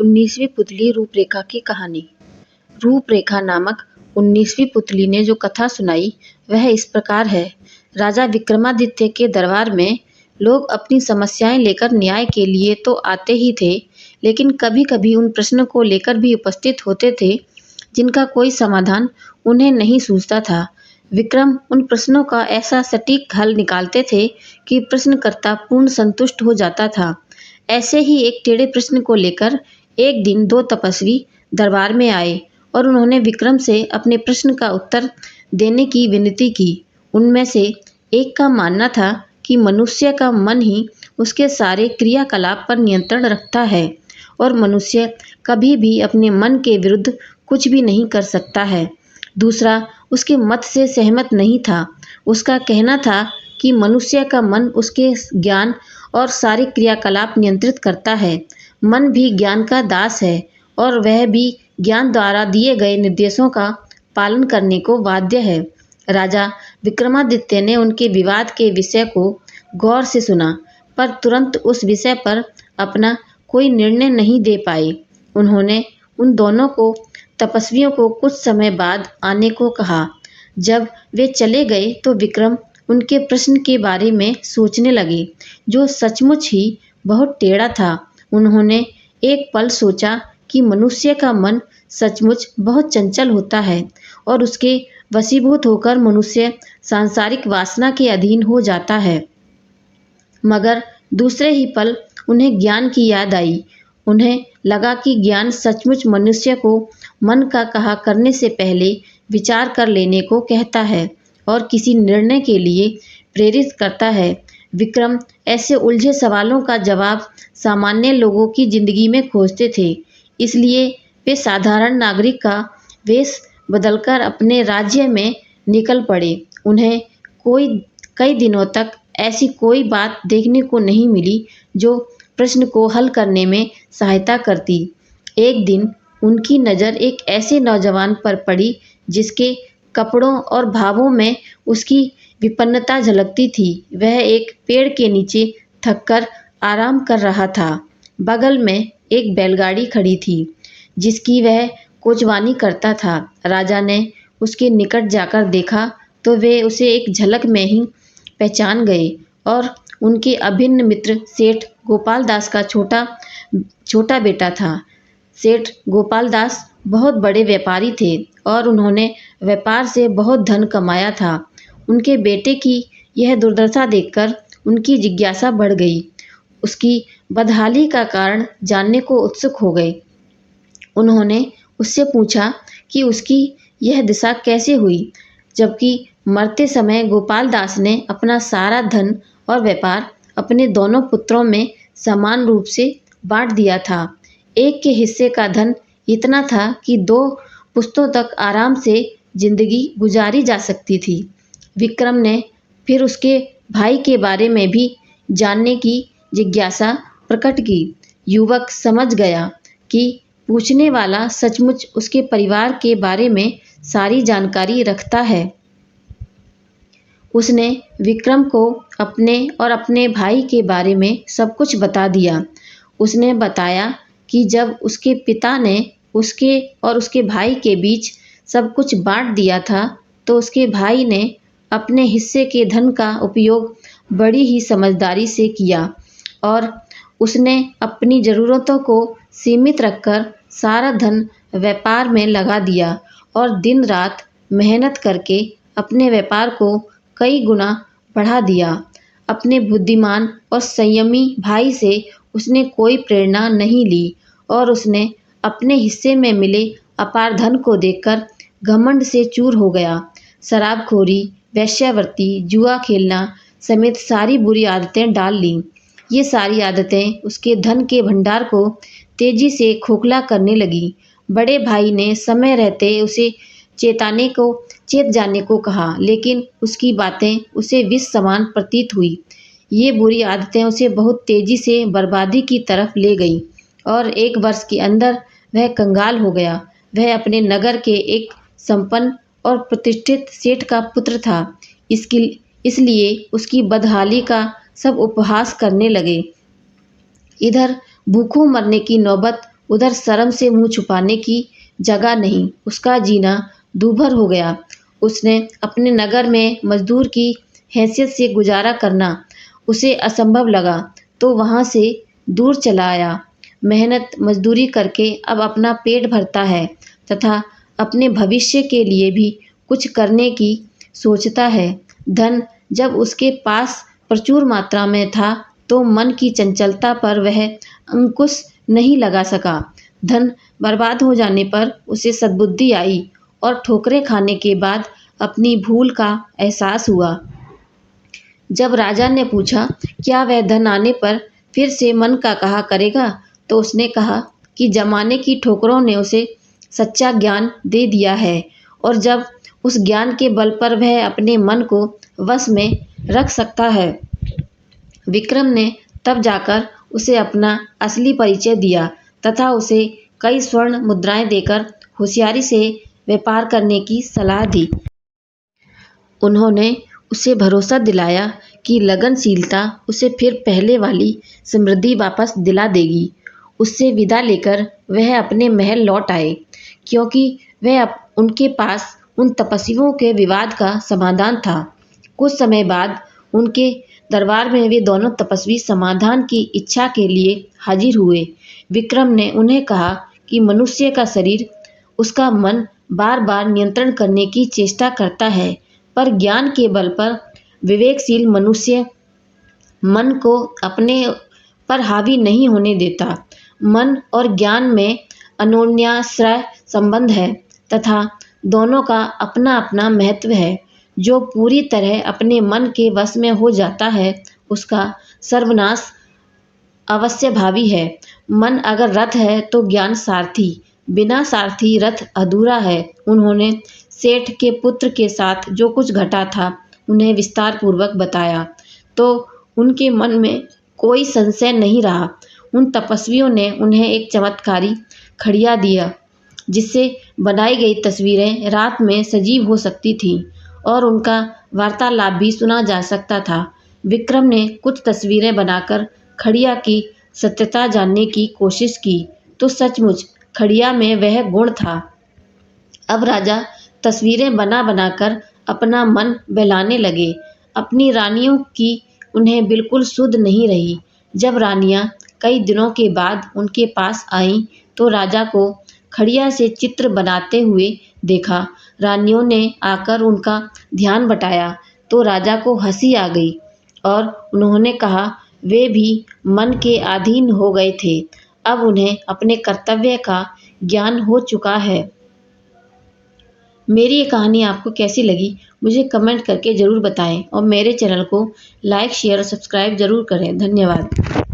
19वीं पुतली रूपरेखा की कहानी। रूपरेखा नामक 19वीं पुतली ने जो कथा सुनाई वह इस प्रकार है। राजा विक्रमादित्य के दरबार में लोग अपनी समस्याएं लेकर न्याय के लिए तो आते ही थे, लेकिन कभी कभी उन प्रश्नों को लेकर भी उपस्थित होते थे जिनका कोई समाधान उन्हें नहीं सूझता था। विक्रम उन प्रश्नों का ऐसा सटीक हल निकालते थे कि प्रश्नकर्ता पूर्ण संतुष्ट हो जाता था। ऐसे ही एक टेढ़े प्रश्न को लेकर एक दिन दो तपस्वी दरबार में आए और उन्होंने विक्रम से अपने प्रश्न का उत्तर देने की विनती की। उनमें से एक का मानना था कि मनुष्य का मन ही उसके सारे क्रियाकलाप पर नियंत्रण रखता है और मनुष्य कभी भी अपने मन के विरुद्ध कुछ भी नहीं कर सकता है। दूसरा उसके मत से सहमत नहीं था। उसका कहना था कि मनुष्य का मन उसके ज्ञान और सारे क्रियाकलाप नियंत्रित करता है। मन भी ज्ञान का दास है और वह भी ज्ञान द्वारा दिए गए निर्देशों का पालन करने को बाध्य है। राजा विक्रमादित्य ने उनके विवाद के विषय को गौर से सुना, पर तुरंत उस विषय पर अपना कोई निर्णय नहीं दे पाए। उन्होंने उन दोनों को तपस्वियों को कुछ समय बाद आने को कहा। जब वे चले गए तो विक्रम उनके प्रश्न के बारे में सोचने लगे, जो सचमुच ही बहुत टेढ़ा था। उन्होंने एक पल सोचा कि मनुष्य का मन सचमुच बहुत चंचल होता है और उसके वशीभूत होकर मनुष्य सांसारिक वासना के अधीन हो जाता है। मगर दूसरे ही पल उन्हें ज्ञान की याद आई। उन्हें लगा कि ज्ञान सचमुच मनुष्य को मन का कहा करने से पहले विचार कर लेने को कहता है और किसी निर्णय के लिए प्रेरित करता है। विक्रम ऐसे उलझे सवालों का जवाब सामान्य लोगों की जिंदगी में खोजते थे, इसलिए वे साधारण नागरिक का वेश बदलकर अपने राज्य में निकल पड़े। उन्हें कई दिनों तक ऐसी कोई बात देखने को नहीं मिली जो प्रश्न को हल करने में सहायता करती। एक दिन उनकी नज़र एक ऐसे नौजवान पर पड़ी जिसके कपड़ों और भावों में उसकी विपन्नता झलकती थी। वह एक पेड़ के नीचे थककर आराम कर रहा था। बगल में एक बैलगाड़ी खड़ी थी जिसकी वह कोचवानी करता था। राजा ने उसके निकट जाकर देखा तो वे उसे एक झलक में ही पहचान गए और उनके अभिन्न मित्र सेठ गोपाल दास का छोटा बेटा था। सेठ गोपाल दास बहुत बड़े व्यापारी थे और उन्होंने व्यापार से बहुत धन कमाया था। उनके बेटे की यह दुर्दशा देखकर उनकी जिज्ञासा बढ़ गई। उसकी बदहाली का कारण जानने को उत्सुक हो गए। उन्होंने उससे पूछा कि उसकी यह दिशा कैसे हुई, जबकि मरते समय गोपाल दास ने अपना सारा धन और व्यापार अपने दोनों पुत्रों में समान रूप से बांट दिया था। एक के हिस्से का धन इतना था कि 2 पुश्तों तक आराम से जिंदगी गुजारी जा सकती थी। विक्रम ने फिर उसके भाई के बारे में भी जानने की जिज्ञासा प्रकट की। युवक समझ गया कि पूछने वाला सचमुच उसके परिवार के बारे में सारी जानकारी रखता है। उसने विक्रम को अपने और अपने भाई के बारे में सब कुछ बता दिया। उसने बताया कि जब उसके पिता ने उसके और उसके भाई के बीच सब कुछ बांट दिया था तो उसके भाई ने अपने हिस्से के धन का उपयोग बड़ी ही समझदारी से किया और उसने अपनी ज़रूरतों को सीमित रखकर सारा धन व्यापार में लगा दिया और दिन रात मेहनत करके अपने व्यापार को कई गुना बढ़ा दिया। अपने बुद्धिमान और संयमी भाई से उसने कोई प्रेरणा नहीं ली और उसने अपने हिस्से में मिले अपार धन को देखकर घमंड से चूर हो गया। शराबखोरी, वेश्यावृत्ति, जुआ खेलना समेत सारी बुरी आदतें डाल लीं। ये सारी आदतें उसके धन के भंडार को तेजी से खोखला करने लगी। बड़े भाई ने समय रहते उसे चेत जाने को कहा, लेकिन उसकी बातें उसे विष समान प्रतीत हुई। ये बुरी आदतें उसे बहुत तेजी से बर्बादी की तरफ ले गईं और 1 वर्ष के अंदर वह कंगाल हो गया। वह अपने नगर के एक संपन्न और प्रतिष्ठित सेठ का पुत्र था, इसलिए उसकी बदहाली का सब उपहास करने लगे। इधर भूखों मरने की नौबत उधर शर्म से मुंह छुपाने की जगह नहीं, उसका जीना दूभर हो गया। उसने अपने नगर में मजदूर की हैसियत से गुजारा करना उसे असंभव लगा, तो वहाँ से दूर चला आया। मेहनत मजदूरी करके अब अपना पेट भरता है तथा अपने भविष्य के लिए भी कुछ करने की सोचता है। धन जब उसके पास प्रचुर मात्रा में था, तो मन की चंचलता पर वह अंकुश नहीं लगा सका। धन बर्बाद हो जाने पर उसे सद्बुद्धि आई और ठोकरें खाने के बाद अपनी भूल का एहसास हुआ। जब राजा ने पूछा, क्या वह धन आने पर फिर से मन का कहा करेगा, तो उसने कहा कि जमाने की ठोकरों ने उसे सच्चा ज्ञान दे दिया है, और जब उस ज्ञान के बल पर वह अपने मन को वश में रख सकता है। विक्रम ने तब जाकर उसे अपना असली परिचय दिया तथा उसे कई स्वर्ण मुद्राएं देकर होशियारी से व्यापार करने की सलाह दी। उन्होंने उसे भरोसा दिलाया कि लगनशीलता उसे फिर पहले वाली समृद्धि वापस दिला देगी। उससे विदा लेकर वह अपने महल लौट आए, क्योंकि उनके पास उन तपस्वियों के विवाद का समाधान था। कुछ समय बाद उनके दरबार में वे दोनों तपस्वी समाधान की इच्छा के लिए हाजिर हुए। विक्रम ने उन्हें कहा कि मनुष्य का शरीर उसका मन बार बार नियंत्रण करने की चेष्टा करता है, पर ज्ञान के बल पर विवेकशील मनुष्य मन को अपने पर हावी नहीं होने देता। मन और ज्ञान में अन्योन्याश्रय संबंध है तथा दोनों का अपना अपना महत्व है। जो पूरी तरह अपने मन के वश में हो जाता है, उसका सर्वनाश अवश्यभावी है। मन अगर रथ है तो ज्ञान सारथी, बिना सारथी रथ अधूरा है। उन्होंने सेठ के पुत्र के साथ जो कुछ घटा था उन्हें विस्तार पूर्वक बताया, तो उनके मन में कोई संशय नहीं रहा। उन तपस्वियों ने उन्हें एक चमत्कारी खड़िया दिया, जिससे बनाई गई तस्वीरें रात में सजीव हो सकती थीं और उनका वार्तालाप भी सुना जा सकता था। विक्रम ने कुछ तस्वीरें बनाकर खड़िया की सत्यता जानने की कोशिश की, तो सचमुच खड़िया में वह गुण था। अब राजा तस्वीरें बना बनाकर अपना मन बहलाने लगे। अपनी रानियों की उन्हें बिल्कुल सुध नहीं रही। जब रानियां कई दिनों के बाद उनके पास आईं, तो राजा को खड़िया से चित्र बनाते हुए देखा। रानियों ने आकर उनका ध्यान बटाया, तो राजा को हंसी आ गई और उन्होंने कहा, वे भी मन के अधीन हो गए थे। अब उन्हें अपने कर्तव्य का ज्ञान हो चुका है। मेरी ये कहानी आपको कैसी लगी, मुझे कमेंट करके ज़रूर बताएं और मेरे चैनल को लाइक, शेयर और सब्सक्राइब ज़रूर करें। धन्यवाद।